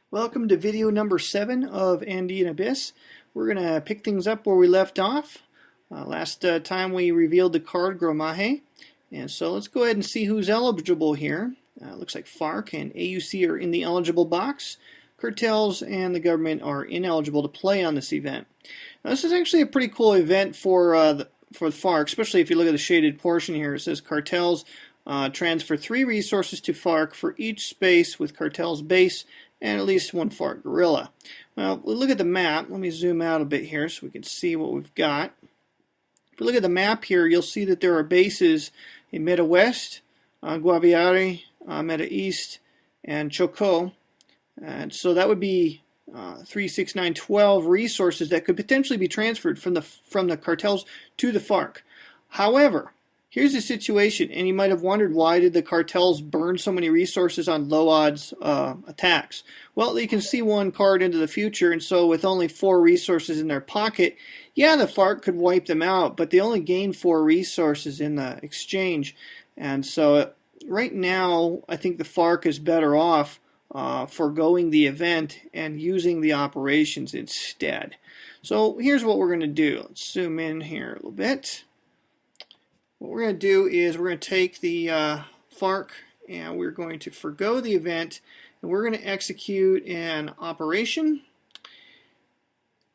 Welcome to video number 7 of Andean Abyss. We're going to pick things up where we left off. Last time we revealed the card Gromaje. And so let's go ahead and see who's eligible here. Looks like FARC and AUC are in the eligible box. Cartels and the government are ineligible to play on this event. Now, this is actually a pretty cool event for the FARC, especially if you look at the shaded portion here. It says cartels transfer 3 resources to FARC for each space with cartel's base and at least 1 FARC guerrilla. Well, look at the map. Let me zoom out a bit here so we can see what we've got. If you look at the map here, you'll see that there are bases in Meta West, Guaviare, Meta East, and Chocó. And so that would be 3, 6, 9, 12 resources that could potentially be transferred from the cartels to the FARC. However, here's the situation, and you might have wondered, why did the cartels burn so many resources on low odds attacks? Well, you can see one card into the future, and so with only 4 resources in their pocket, yeah, the FARC could wipe them out, but they only gain 4 resources in the exchange. And so right now, I think the FARC is better off foregoing the event and using the operations instead. So here's what we're going to do. Let's zoom in here a little bit. What we're going to do is we're going to take the FARC and we're going to forego the event, and we're going to execute an operation.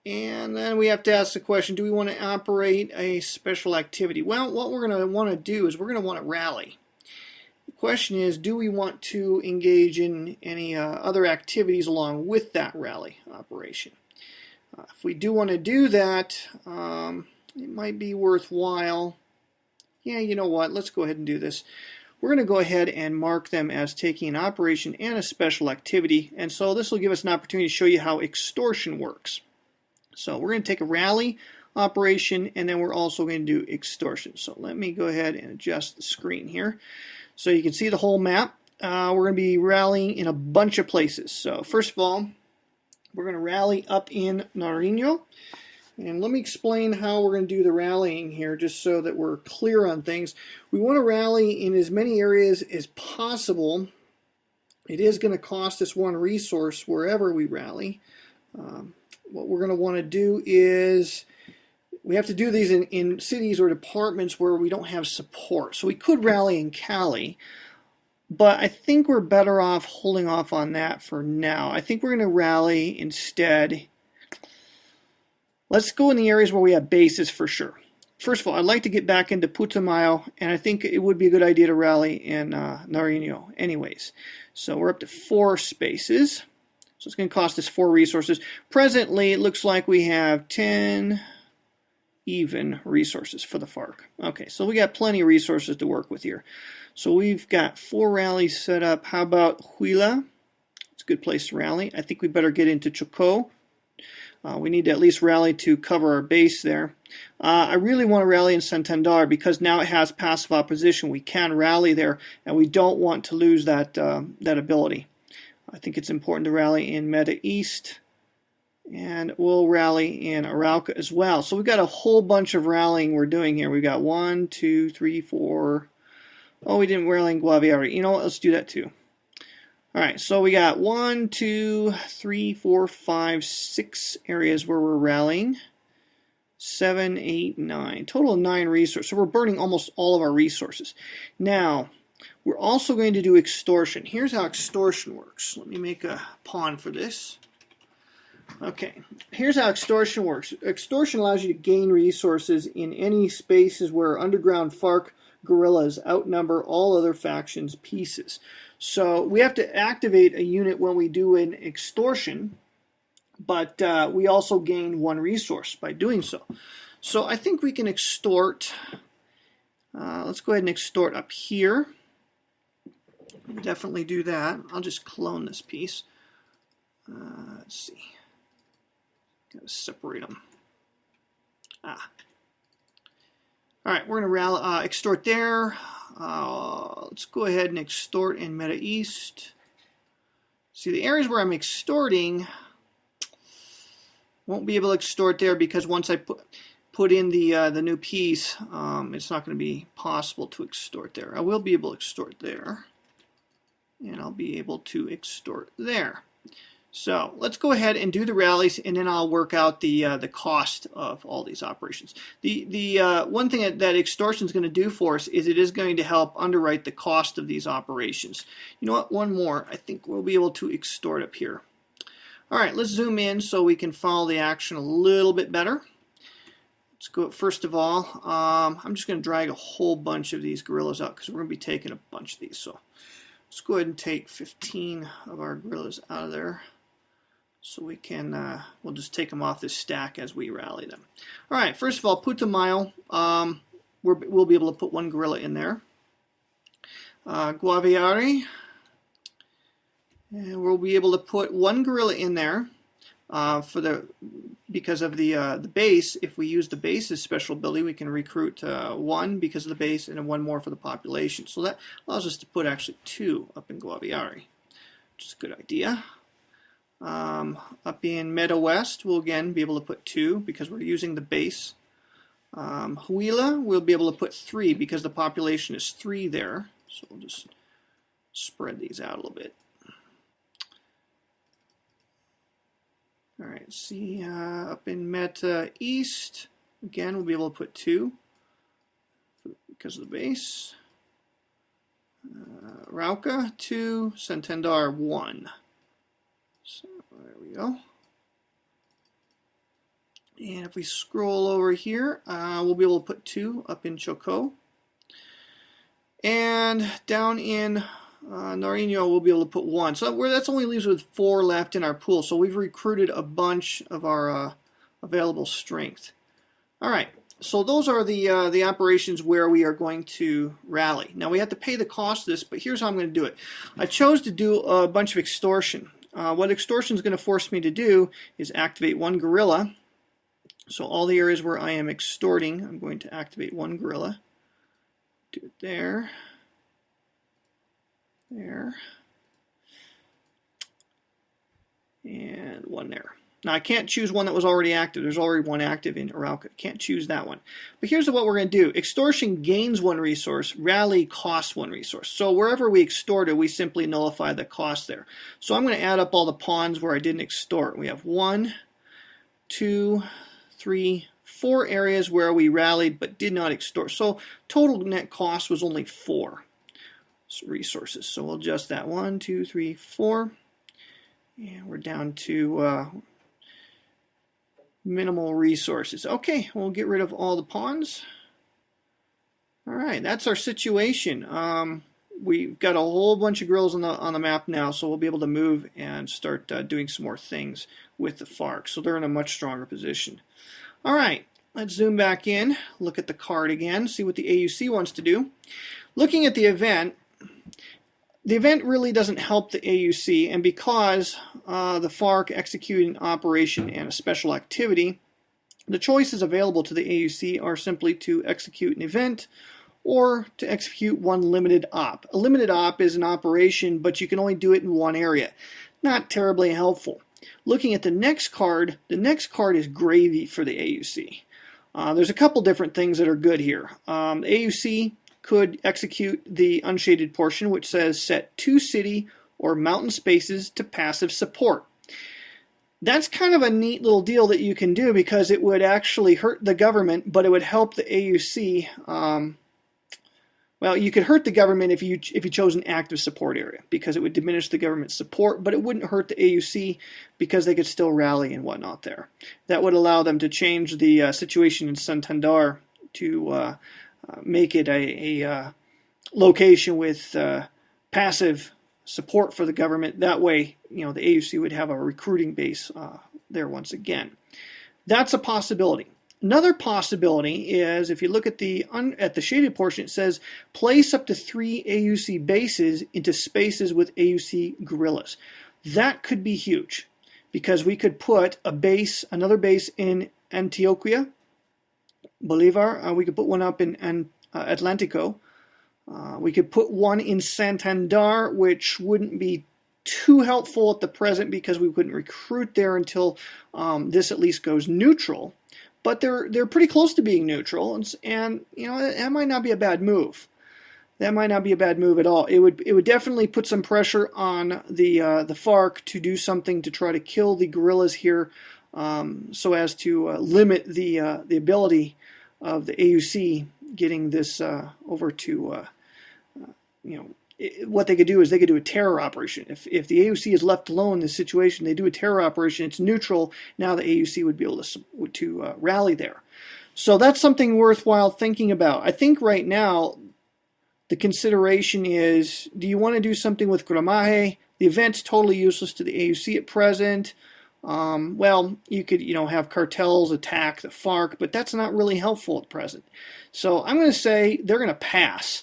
And then we have to ask the question, do we want to operate a special activity? Well, what we're going to want to do is we're going to want to rally. The question is, do we want to engage in any other activities along with that rally operation? If we do want to do that, it might be worthwhile. Yeah, you know what, let's go ahead and do this. We're going to go ahead and mark them as taking an operation and a special activity, and so this will give us an opportunity to show you how extortion works. So we're going to take a rally operation, and then we're also going to do extortion. So let me go ahead and adjust the screen here so you can see the whole map. We're going to be rallying in a bunch of places. So first of all, we're going to rally up in Nariño. And let me explain how we're going to do the rallying here, just so that we're clear on things. We want to rally in as many areas as possible. It is going to cost us 1 resource wherever we rally. What we're going to want to do is, we have to do these in cities or departments where we don't have support. So we could rally in Cali, but I think we're better off holding off on that for now. I think we're going to rally instead. Let's go in the areas where we have bases for sure. First of all, I'd like to get back into Putumayo, and I think it would be a good idea to rally in Nariño anyways. So we're up to 4 spaces. So it's going to cost us 4 resources. Presently, it looks like we have 10 even resources for the FARC. Okay, so we got plenty of resources to work with here. So we've got 4 rallies set up. How about Huila? It's a good place to rally. I think we better get into Chocó. We need to at least rally to cover our base there. I really want to rally in Santander because now it has passive opposition. We can rally there, and we don't want to lose that ability. I think it's important to rally in Meta East, and we'll rally in Arauca as well. So we've got a whole bunch of rallying we're doing here. We've got 1, 2, 3, 4. Oh, we didn't rally in Guaviare. You know what? Let's do that too. Alright, so we got 1, 2, 3, 4, 5, 6 areas where we're rallying. 7, 8, 9. Total of 9 resources. So we're burning almost all of our resources. Now, we're also going to do extortion. Here's how extortion works. Let me make a pawn for this. Okay, here's how extortion works. Extortion allows you to gain resources in any spaces where underground FARC guerrillas outnumber all other factions' pieces. So we have to activate a unit when we do an extortion, but we also gain 1 resource by doing so. So I think we can extort. Let's go ahead and extort up here. We'll definitely do that. I'll just clone this piece. Let's see. Got to separate them. Alright, we're going to extort there. Let's go ahead and extort in Meta East. See, the areas where I'm extorting, won't be able to extort there because once I put in the new piece, it's not going to be possible to extort there. I will be able to extort there, and I'll be able to extort there. So let's go ahead and do the rallies, and then I'll work out the cost of all these operations. The one thing that extortion is going to do for us is it is going to help underwrite the cost of these operations. You know what? One more. I think we'll be able to extort up here. All right, let's zoom in so we can follow the action a little bit better. Let's go. First of all, I'm just going to drag a whole bunch of these guerrillas out because we're going to be taking a bunch of these. So let's go ahead and take 15 of our guerrillas out of there. So we can, we'll just take them off this stack as we rally them. All right, first of all, Putumayo, we'll be able to put one guerrilla in there. Guaviare, and we'll be able to put one guerrilla in there because of the base. If we use the base's special ability, we can recruit one because of the base and then one more for the population. So that allows us to put actually 2 up in Guaviare, which is a good idea. Up in Meadow West, we'll again be able to put 2 because we're using the base. Huila, we'll be able to put 3 because the population is 3 there. So we'll just spread these out a little bit. All right, see up in Meta East, again we'll be able to put 2 because of the base. Rauca 2, Santander 1. So there we go. And if we scroll over here, we'll be able to put 2 up in Chocó. And down in Nariño, we'll be able to put 1. So that's only leaves with 4 left in our pool. So we've recruited a bunch of our available strength. All right. So those are the operations where we are going to rally. Now we have to pay the cost of this, but here's how I'm going to do it. I chose to do a bunch of extortion. What extortion is going to force me to do is activate 1 guerrilla. So all the areas where I am extorting, I'm going to activate 1 guerrilla. Do it there, there, and 1 there. Now I can't choose one that was already active. There's already 1 active in Arauca. Can't choose that one. But here's what we're going to do. Extortion gains 1 resource. Rally costs 1 resource. So wherever we extorted, we simply nullify the cost there. So I'm going to add up all the pawns where I didn't extort. We have 1, 2, 3, 4 areas where we rallied but did not extort. So total net cost was only 4 resources. So we'll adjust that 1, 2, 3, 4. And we're down to minimal resources. Okay, we'll get rid of all the pawns. All right, that's our situation. We've got a whole bunch of guerrillas on the map now, so we'll be able to move and start doing some more things with the FARC. So they're in a much stronger position. All right, let's zoom back in, look at the card again, see what the AUC wants to do. Looking at the event really doesn't help the AUC, and because the FARC execute an operation and a special activity, the choices available to the AUC are simply to execute an event or to execute 1 limited op. A limited op is an operation, but you can only do it in 1 area. Not terribly helpful. Looking at the next card is gravy for the AUC. There's a couple different things that are good here. The AUC could execute the unshaded portion, which says set 2 city or mountain spaces to passive support. That's kind of a neat little deal that you can do because it would actually hurt the government, but it would help the AUC. Well, you could hurt the government if you chose an active support area because it would diminish the government's support, but it wouldn't hurt the AUC because they could still rally and whatnot there. That would allow them to change the situation in Santander to make it a location with passive support for the government. That way, the AUC would have a recruiting base there once again. That's a possibility. Another possibility is if you look at the shaded portion, it says place up to 3 AUC bases into spaces with AUC guerrillas. That could be huge because we could put another base in Antioquia, Bolivar. We could put one up in Atlántico. We could put one in Santander, which wouldn't be too helpful at the present because we couldn't recruit there until this at least goes neutral. But they're pretty close to being neutral, and that might not be a bad move. That might not be a bad move at all. It would definitely put some pressure on the FARC to do something to try to kill the guerrillas here, so as to limit the ability of the AUC getting this over to what they could do is they could do a terror operation. If the AUC is left alone in this situation, they do a terror operation. It's neutral. Now the AUC would be able to rally there. So that's something worthwhile thinking about. I think right now the consideration is, do you want to do something with Gramaje? The event's totally useless to the AUC at present. Well, you could, have cartels attack the FARC, but that's not really helpful at present. So I'm going to say they're going to pass.